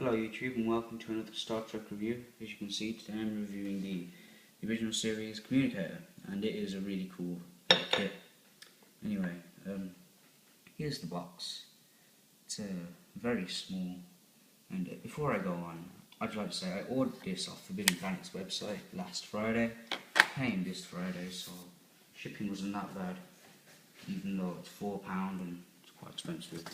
Hello YouTube and welcome to another Star Trek review. As you can see, today I'm reviewing the original series Communicator, and it is a really cool kit. Anyway, here's the box. It's very small, and before I go on, I'd like to say I ordered this off Forbidden Planet's website last Friday. It came this Friday, so shipping wasn't that bad, even though it's £4 and it's quite expensive.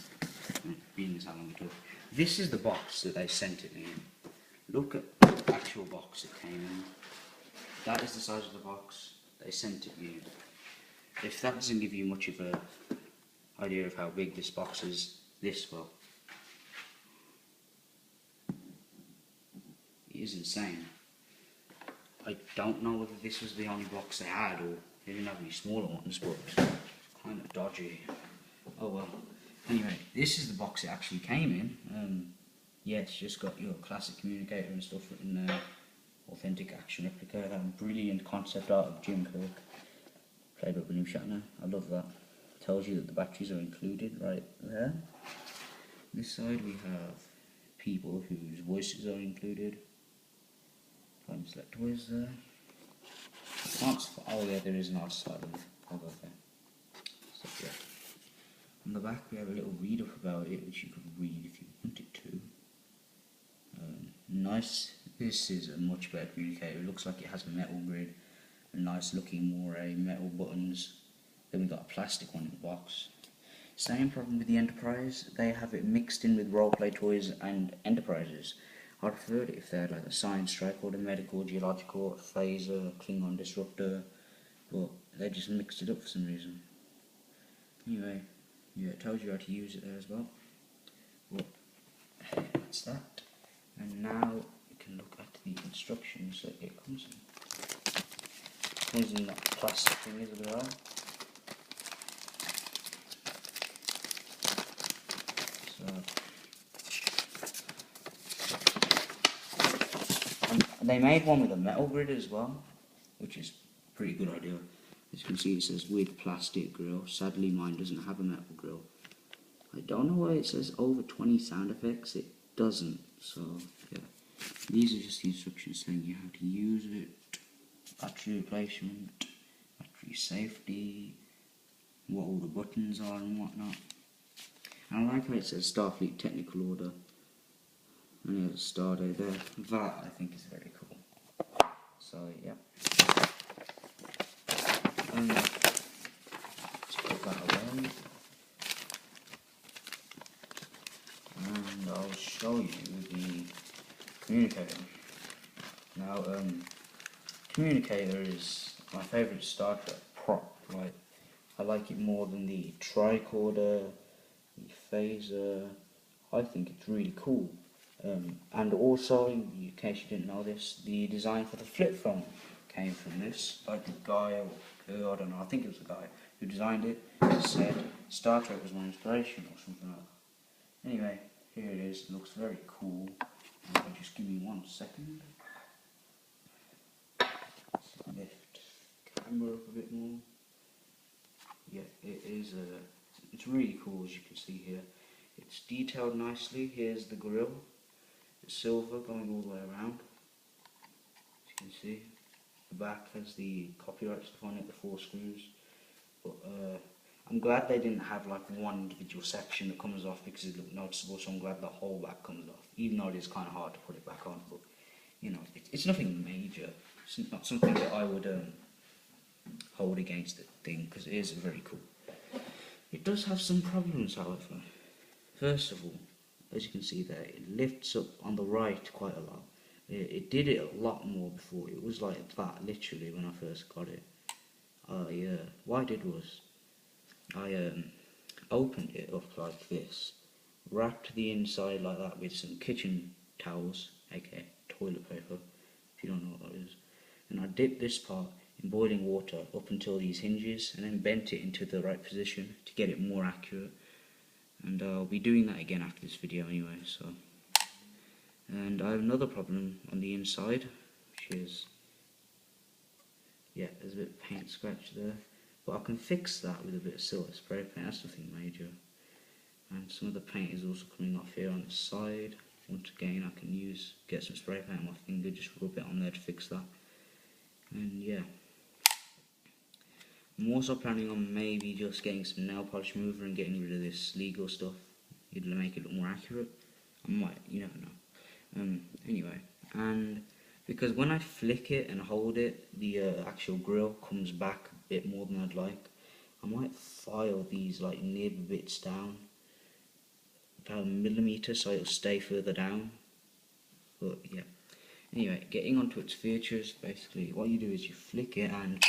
Being this how long it took. This is the box that they sent it in. Look at the actual box it came in. That is the size of the box they sent it in. If that doesn't give you much of a idea of how big this box is, this will. It is insane. I don't know whether this was the only box they had or they didn't have any smaller ones, but it's kind of dodgy. Oh well. Anyway, this is the box it actually came in. Yeah, it's just got your classic communicator and stuff written there. Authentic action replica. That brilliant concept art of Jim Kirk, played by William Shatner. I love that. Tells you that the batteries are included right there. This side we have people whose voices are included. Can't select voice there. Oh yeah, there is an asylum. I'll go there. So yeah. On the back we have a little read up about it, which you could read if you wanted to. Nice. This is a much better communicator. It looks like it has a metal grid, a nice looking moire, metal buttons. Then we got a plastic one in the box. Same problem with the Enterprise. They have it mixed in with roleplay toys and Enterprises. I'd prefer it if they had like a science strike or a medical, geological, a phaser, Klingon disruptor, but they just mixed it up for some reason. Anyway. Yeah, it tells you how to use it there as well. Well, that's that. And now you can look at the instructions that it comes in. It comes in that plastic thing as well. So, and they made one with a metal grid as well, which is a pretty good idea. As you can see, it says with plastic grill. Sadly mine doesn't have a metal grill. I don't know why it says over 20 sound effects. It doesn't. So yeah, these are just the instructions telling you how to use it, battery replacement, battery safety, what all the buttons are and whatnot. And I like how it says Starfleet Technical Order, and it has a star date there. That I think is very cool. So yeah. Let's put that away, and I'll show you the Communicator. Now, Communicator is my favourite Star Trek prop. Right, I like it more than the tricorder, the phaser. I think it's really cool. And also, in case you didn't know this, the design for the flip phone came from this. Like the guy, or I don't know, I think it was the guy who designed it, said Star Trek was my inspiration or something like that. Anyway, here it is. It looks very cool. Just give me 1 second. Let's lift the camera up a bit more. Yeah, it is. It's really cool, as you can see here. It's detailed nicely. Here's the grill. It's silver going all the way around. As you can see. The back has the copyright stuff on it, the 4 screws. But I'm glad they didn't have like one individual section that comes off because it looked noticeable, so I'm glad the whole back comes off, even though it is kind of hard to put it back on. But you know, it's nothing major. It's not something that I would hold against the thing, because it is very cool. It does have some problems, however. First of all, as you can see there, it lifts up on the right quite a lot. It did it a lot more before. It was like that literally when I first got it. What I did was I opened it up like this, wrapped the inside like that with some kitchen towels, aka toilet paper, if you don't know what that is, and I dipped this part in boiling water up until these hinges, and then bent it into the right position to get it more accurate. And I'll be doing that again after this video anyway. So, and I have another problem on the inside, which is, yeah, there's a bit of paint scratch there, but I can fix that with a bit of silver spray paint. That's nothing major. And some of the paint is also coming off here on the side. once again I can get some spray paint on my finger, just rub it on there to fix that. And yeah, I'm also planning on maybe just getting some nail polish remover and getting rid of this legal stuff. It'll make it look more accurate. I might, you never know. Anyway, and because when I flick it and hold it, the actual grill comes back a bit more than I'd like. I might file these like nib bits down about 1 millimeter so it'll stay further down. But yeah. Anyway, getting onto its features, basically what you do is you flick it, and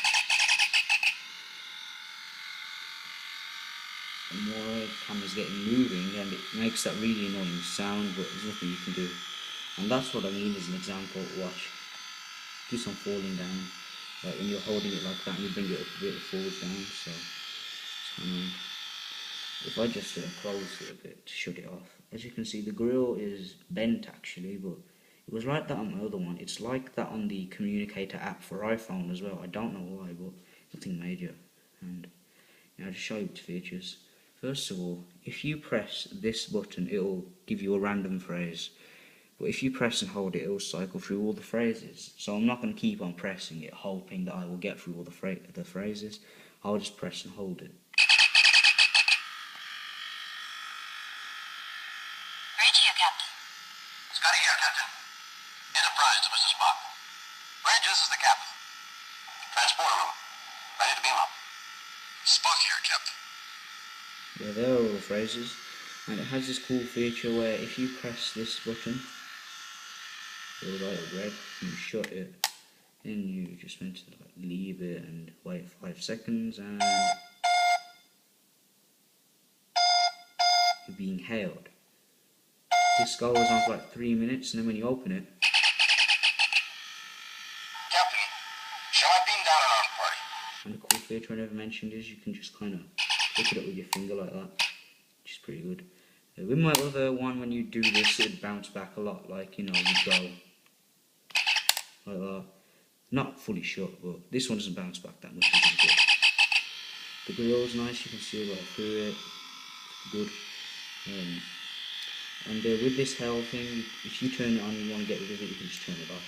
the more the camera's getting moving, and it makes that really annoying sound, but there's nothing you can do. And that's what I mean as an example. Watch. Do some falling down. Like when you're holding it like that and you bring it up a bit, it falls down. So it's annoying. If I just close it a bit to shut it off, as you can see, the grill is bent actually, but it was like that on the other one. It's like that on the Communicator app for iPhone as well. I don't know why, but nothing major. And I'll just show you its features. First of all, if you press this button, it'll give you a random phrase. But if you press and hold it, it'll cycle through all the phrases. So I'm not going to keep on pressing it, hoping that I will get through all the phrases. I'll just press and hold it. Radio, Captain. Scotty here, Captain. Enterprise to Mr. Spock. Reg, this is the captain. Transporter room. Ready to beam up. Spock here, Captain. Yeah, there are all the phrases. And it has this cool feature where if you press this button, it'll light up red, and you shut it, then you just meant to like leave it and wait 5 seconds, and you're being hailed. This goes on for like 3 minutes, and then when you open it, Captain, shall I beam down an armed party? and the cool feature I never mentioned is you can just kind of pick it up with your finger like that, which is pretty good. With my other one, when you do this, it'd bounce back a lot, like, you know, you go like that. Not fully shut, but this one doesn't bounce back that much, which is good. The grill's nice, you can see right through it, it's good. And with this hell thing, if you turn it on and you want to get rid of it, you can just turn it off.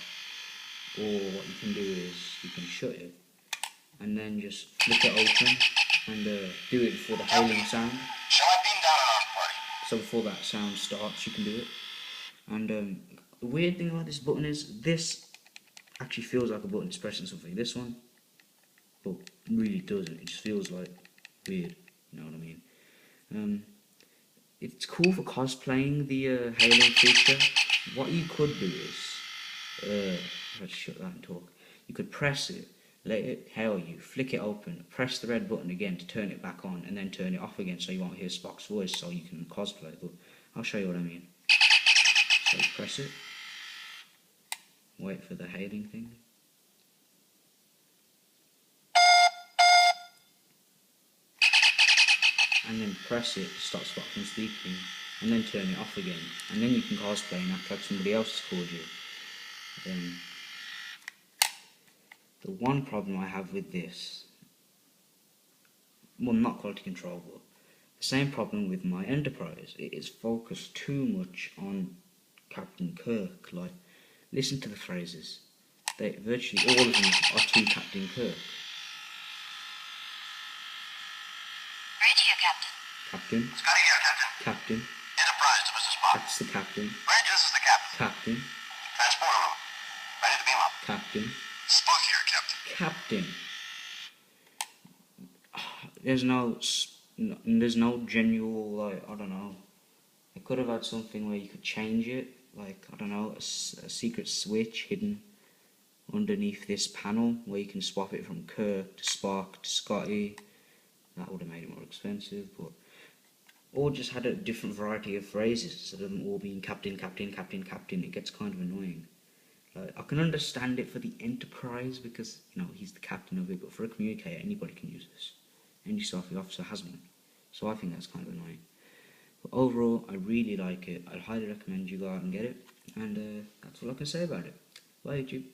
Or what you can do is, you can shut it, and then just flick it open, and do it before the hailing sound. Shall I beam down an armed party? So before that sound starts, you can do it. And the weird thing about this button is, this actually feels like a button to pressing something. This one, but really doesn't. It just feels like weird. You know what I mean? It's cool for cosplaying the hailing feature. What you could do is, let's shut that and talk. You could press it, let it hail you, flick it open, press the red button again to turn it back on, and then turn it off again so you won't hear Spock's voice, so you can cosplay. But I'll show you what I mean. So you press it, wait for the hailing thing. And then press it to stop Spock from speaking, and then turn it off again. And then you can cosplay and act like somebody else has called you. The one problem I have with this, well, not quality control, but the same problem with my Enterprise. It is focused too much on Captain Kirk. Like, listen to the phrases. Virtually all of them are to Captain Kirk. Radio, Captain. Captain. Scotty here, Captain. Captain. Enterprise to Mr. Spock. That's the captain. Reg, this is the captain. Captain. Transporter room. Ready to beam up. Captain. Spock here, Captain. Captain. There's no genuine, like, I don't know. I could have had something where you could change it, like, I don't know, a secret switch hidden underneath this panel where you can swap it from Kirk to Spock to Scotty. That would have made it more expensive, but or just had a different variety of phrases instead of them all being Captain, Captain, Captain, Captain. It gets kind of annoying. Like, I can understand it for the Enterprise because, you know, he's the captain of it, but for a Communicator, anybody can use this. Any Starfleet officer has one. So I think that's kind of annoying. But overall, I really like it. I'd highly recommend you go out and get it. And that's all I can say about it. Bye, YouTube.